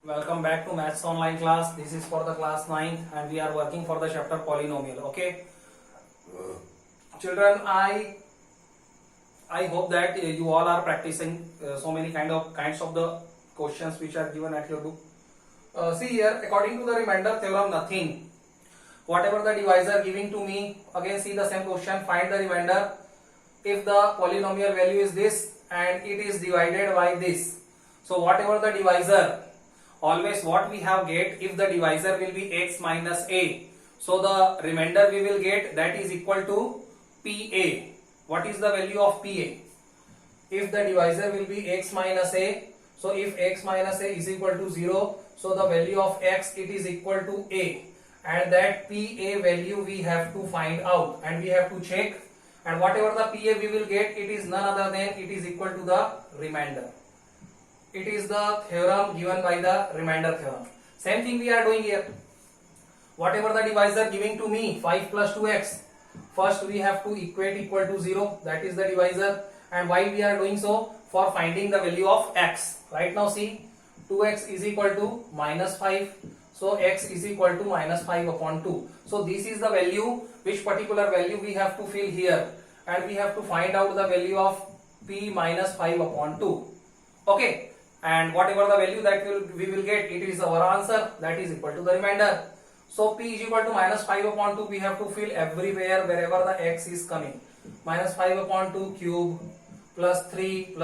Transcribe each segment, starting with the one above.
Welcome back to Maths Online class. This is for the class 9th and we are working for the chapter polynomial. Okay, children, I hope that you all are practicing so many kinds of the questions which are given at your book. See here, according to the remainder theorem, nothing. Whatever the divisor giving to me, again see the same question. Find the remainder if the polynomial value is this and it is divided by this. So whatever the divisor, always what we have get, if the divisor will be x minus a, so the remainder we will get that is equal to PA. What is the value of PA? If the divisor will be x minus a, so if x minus a is equal to 0, so the value of x it is equal to a, and that PA value we have to find out and we have to check, and whatever the PA we will get, it is none other than it is equal to the remainder. It is the theorem given by the remainder theorem. Same thing we are doing here. Whatever the divisor giving to me, 5 plus 2x, first we have to equate equal to 0, that is the divisor. And why we are doing so? For finding the value of x. Right now see, 2x is equal to minus 5, so x is equal to minus 5 upon 2. So this is the value, which particular value we have to fill here, and we have to find out the value of p minus 5 upon 2. Okay, and whatever the value that we will get, it is our answer, that is equal to the remainder. So p is equal to minus 5 upon 2, we have to fill everywhere wherever the x is coming. Minus 5 upon 2 cube plus 3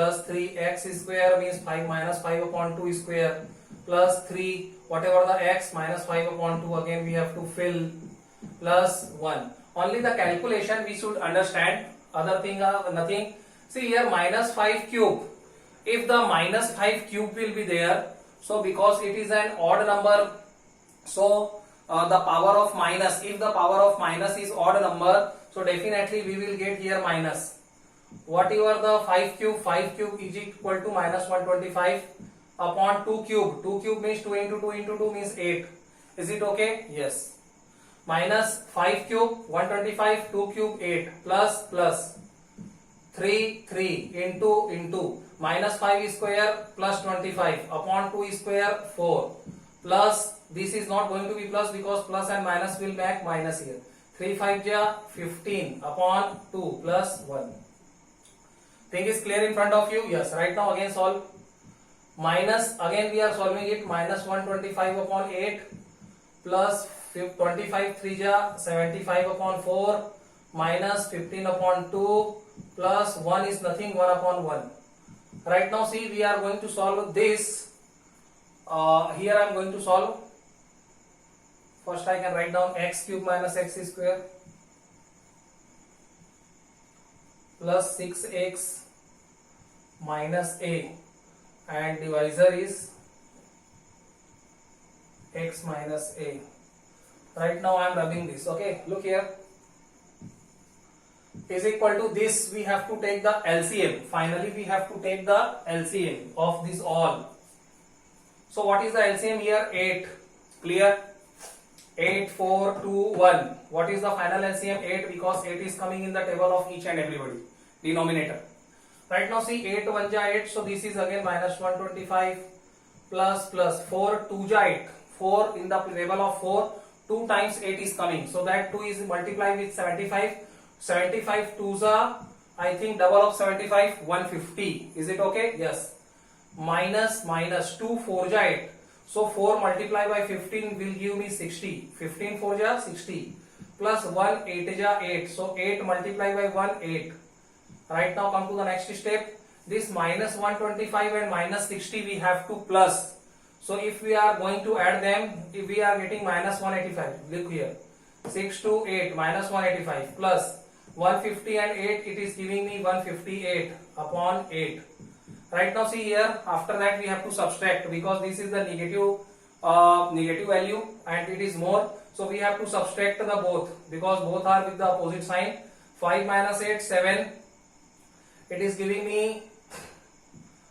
x square means 5 minus 5 upon 2 square plus 3 whatever the x minus 5 upon 2 again we have to fill plus 1. Only the calculation we should understand, other thing nothing. See here, minus 5 cube. If the minus 5 cube will be there, so because it is an odd number, so the power of minus, if the power of minus is odd number, so definitely we will get here minus. Whatever the 5 cube is equal to minus 125 upon 2 cube. 2 cube means 2 into 2 into 2 means 8. Is it okay? Yes. Minus 5 cube 125, 2 cube 8 plus 3 into minus 5 square plus 25 upon 2 square 4 plus, this is not going to be plus because plus and minus will make minus here. 3 5 ja 15 upon 2 plus 1. Thing is clear in front of you? Yes. Right now again solve. Minus, again we are solving it, minus 125 upon 8 plus 25 3 ja 75 upon 4 minus 15 upon 2 plus 1 is nothing, 1 upon 1. Right now see, we are going to solve this. Here I am going to solve. First I can write down x cube minus x square plus 6x minus a, and divisor is x minus a. Right now I am rubbing this. Okay, look here, is equal to this, we have to take the LCM. Finally we have to take the LCM of this all. So what is the LCM here? 8. Clear? 8 4 2 1. What is the final LCM? 8, because 8 is coming in the table of each and everybody, denominator. Right now see, 8 1 ja 8, so this is again minus 125 plus 4 2 ja 8. 4 in the table of 4, 2 times 8 is coming, so that 2 is multiplied with 75. 75 2s are, I think double of 75, 150. Is it okay? Yes. Minus 2 4 ja 8. So 4 multiplied by 15 will give me 60. 15 4 ja 60 plus 1 8 ja 8. So 8 multiplied by 1 8. Right now come to the next step. This minus 125 and minus 60 we have to plus. So if we are going to add them, if we are getting minus 185. Look here. 6 to 8 minus 185 plus 150 and 8, it is giving me 158 upon 8. Right now see here, after that we have to subtract, because this is the negative value and it is more, so we have to subtract the both, because both are with the opposite sign. 5 minus 8 7, it is giving me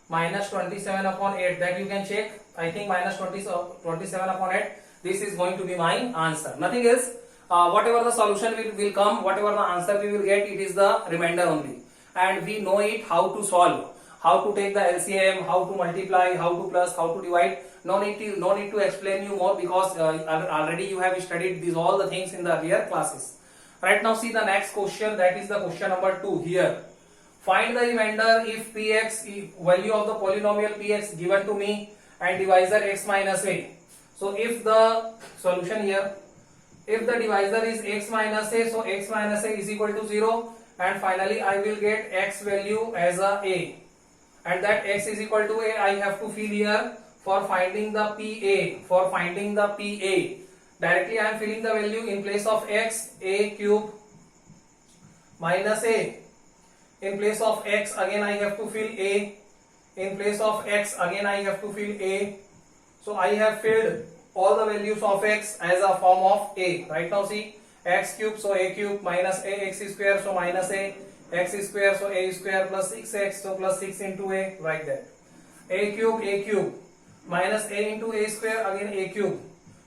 minus 27 upon 8, that you can check. I think minus 27 upon 8, this is going to be my answer, nothing else. Whatever the solution will come, whatever the answer we will get, it is the remainder only, and we know it how to solve. how to take the LCM, how to multiply, how to plus, how to divide. No need to explain you more, because already you have studied these all the things in the earlier classes. Right now see the next question, that is the question number 2 here. Find the remainder if px, if value of the polynomial px given to me and divisor x minus a. So if the solution here, if the divisor is x minus a, so x minus a is equal to 0, and finally I will get x value as a, and that x is equal to a I have to fill here for finding the PA. For finding the PA, directly I am filling the value in place of x, a cube minus a. In place of x again I have to fill a. In place of x again I have to fill a. So I have filled all the values of x as a form of a. Right now see, x cube, so a cube, minus a x square, so minus a x square, so a square, plus 6x, so plus 6 into a, like that. A cube minus a into a square, again a cube,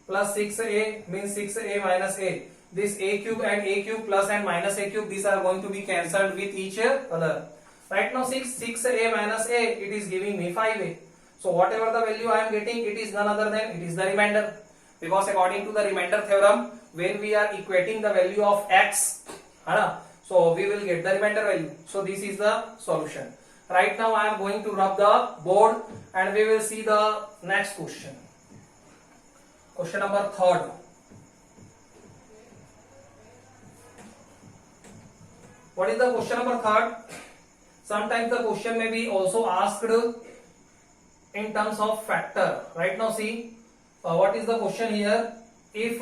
plus 6a means 6a minus a. This a cube and a cube plus and minus a cube, these are going to be cancelled with each other. Right now 6a minus a, it is giving me 5a. So whatever the value I am getting, it is none other than, it is the remainder, because according to the remainder theorem, when we are equating the value of x, so we will get the remainder value. So this is the solution. Right now I am going to rub the board and we will see the next question. Question number 3. What is the question number 3? Sometimes the question may be also asked in terms of factor. Right now see, what is the question here? If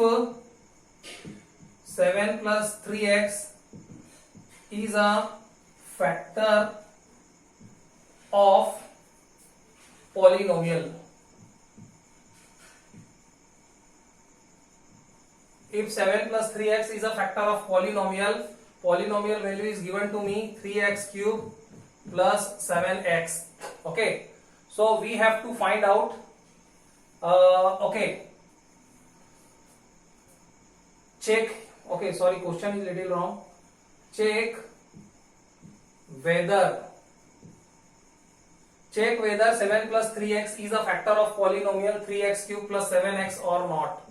7 plus 3x is a factor of polynomial. If 7 plus 3x is a factor of polynomial, polynomial value is given to me 3x cube plus 7x. Okay, so we have to find out, check, sorry, question is little wrong. Check whether 7 plus 3x is a factor of polynomial 3x cube plus 7x or not.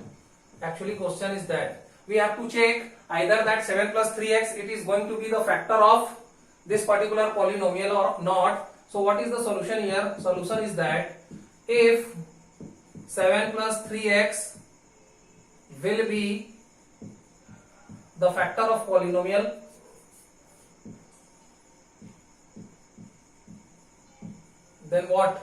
Actually question is that we have to check either that 7 plus 3x it is going to be the factor of this particular polynomial or not. So what is the solution here? Solution is that if 7 plus 3x will be the factor of polynomial, then what?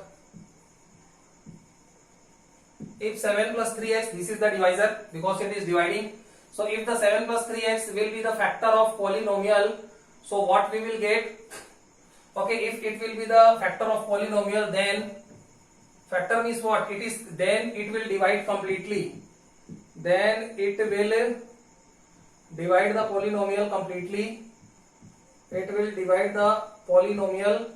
If 7 plus 3x, this is the divisor because it is dividing. So if the 7 plus 3x will be the factor of polynomial, so what we will get? Okay, if it will be the factor of polynomial, then factor means what? It is, then it will divide completely. Then it will divide the polynomial completely. It will divide the polynomial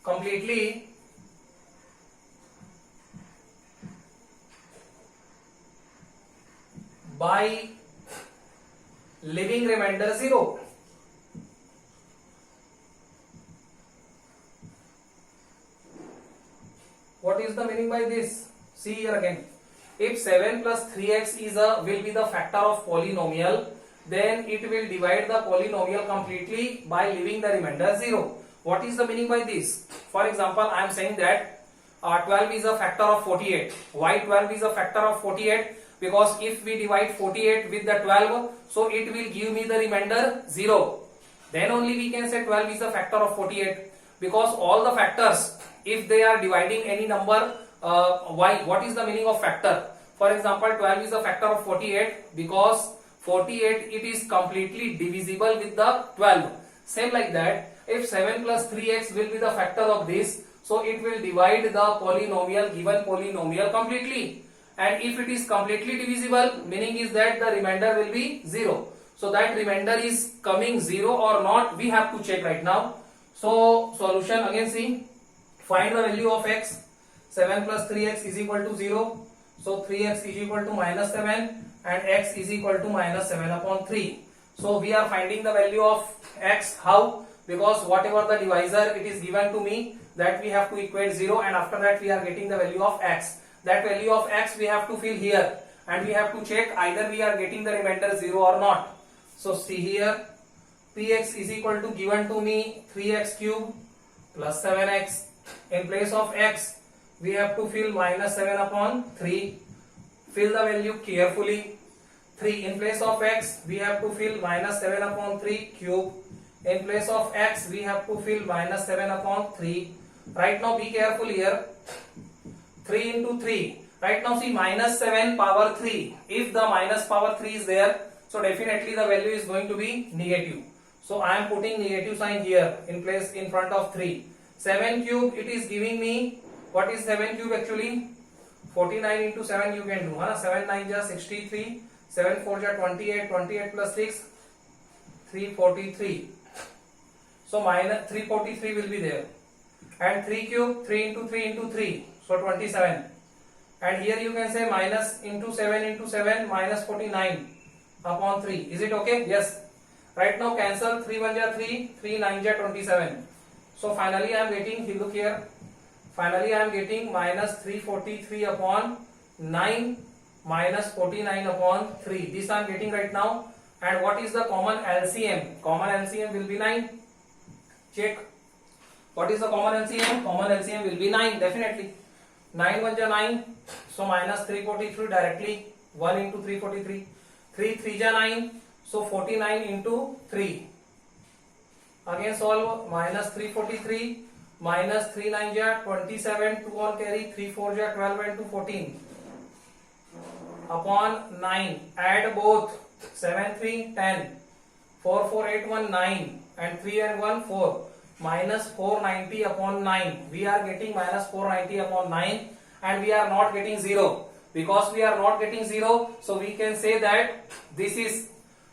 completely by leaving remainder 0. What is the meaning by this? See here again. If 7 plus 3x is will be the factor of polynomial, then it will divide the polynomial completely by leaving the remainder 0. What is the meaning by this? For example, I am saying that 12 is a factor of 48. Why 12 is a factor of 48? Because if we divide 48 with the 12, so it will give me the remainder 0. Then only we can say 12 is a factor of 48. Because all the factors, if they are dividing any number, why? What is the meaning of factor? For example, 12 is a factor of 48 because 48 it is completely divisible with the 12. Same like that, if 7 plus 3x will be the factor of this, so it will divide the polynomial, given polynomial completely. And if it is completely divisible, meaning is that the remainder will be 0. So that remainder is coming 0 or not, we have to check right now. So solution again, see, find the value of x. 7 plus 3x is equal to 0. So 3x is equal to minus 7 and x is equal to minus 7 upon 3. So we are finding the value of x how? because whatever the divisor it is given to me, that we have to equate 0, and after that we are getting the value of x. That value of x we have to fill here, and we have to check either we are getting the remainder 0 or not. So see here, px is equal to, given to me 3x cube plus 7x. In place of x we have to fill minus 7 upon 3. Fill the value carefully. 3 in place of x we have to fill minus 7 upon 3 cube. In place of x we have to fill minus 7 upon 3. Right now be careful here. 3 into 3. Right now see, minus 7 power 3. If the minus power 3 is there, so definitely the value is going to be negative. So I am putting negative sign here in place in front of 3. 7 cube, it is giving me, what is 7 cube actually? 49 into 7 you can do. 7 9 ja 63. 7 4 ja 28. 28 plus 6, 343. So minus 343 will be there. And 3 cube, 3 into 3 into 3. So 27. And here you can say minus into 7 minus 49 upon 3. Is it okay? Yes. Right now cancel. 3 1 ja 3. 3 9 ja 27. So finally I am getting, look here. Finally I am getting minus 343 upon 9 minus 49 upon 3. This I am getting right now. And what is the common LCM? Common LCM will be 9. Check. What is the common LCM? Common LCM will be 9, definitely. 9 1 ja 9. So minus 343 directly. 1 into 343. 3 3 ja 9. So 49 into 3. Again solve. Minus 343 minus 3 9 ja 27. 2 on carry. 3 4 ja 12 into 14 upon 9. Add both. 7 3 10. 4 4 8 1 9 and 3 and 1 4. Minus 490 upon 9. We are getting minus 490 upon 9, and we are not getting 0. Because we are not getting 0, so we can say that this is,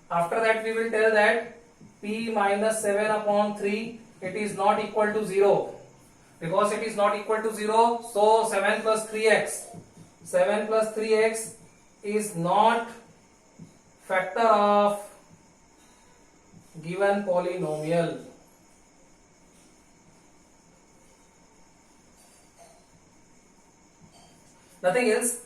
after that we will tell that p minus 7 upon 3, it is not equal to 0. Because it is not equal to 0, so 7 plus 3x. 7 plus 3x is not factor of given polynomial. Nothing else.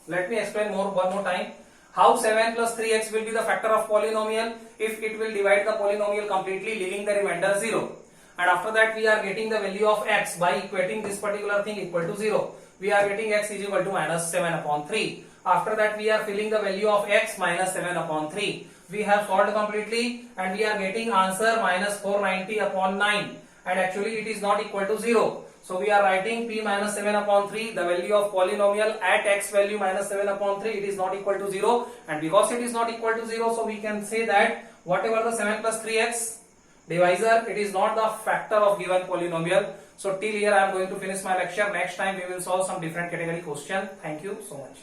Let me explain one more time. How 7 plus 3x will be the factor of polynomial if it will divide the polynomial completely, leaving the remainder 0. And after that we are getting the value of x by equating this particular thing equal to 0. We are getting x is equal to minus 7 upon 3. After that we are filling the value of x minus 7 upon 3. We have solved completely and we are getting answer minus 490 upon 9. And actually it is not equal to 0. So we are writing p minus 7 upon 3, the value of polynomial at x value minus 7 upon 3, it is not equal to 0. And because it is not equal to 0, so we can say that whatever the 7 plus 3x divisor, it is not the factor of given polynomial. So till here I am going to finish my lecture. Next time we will solve some different category question. Thank you so much.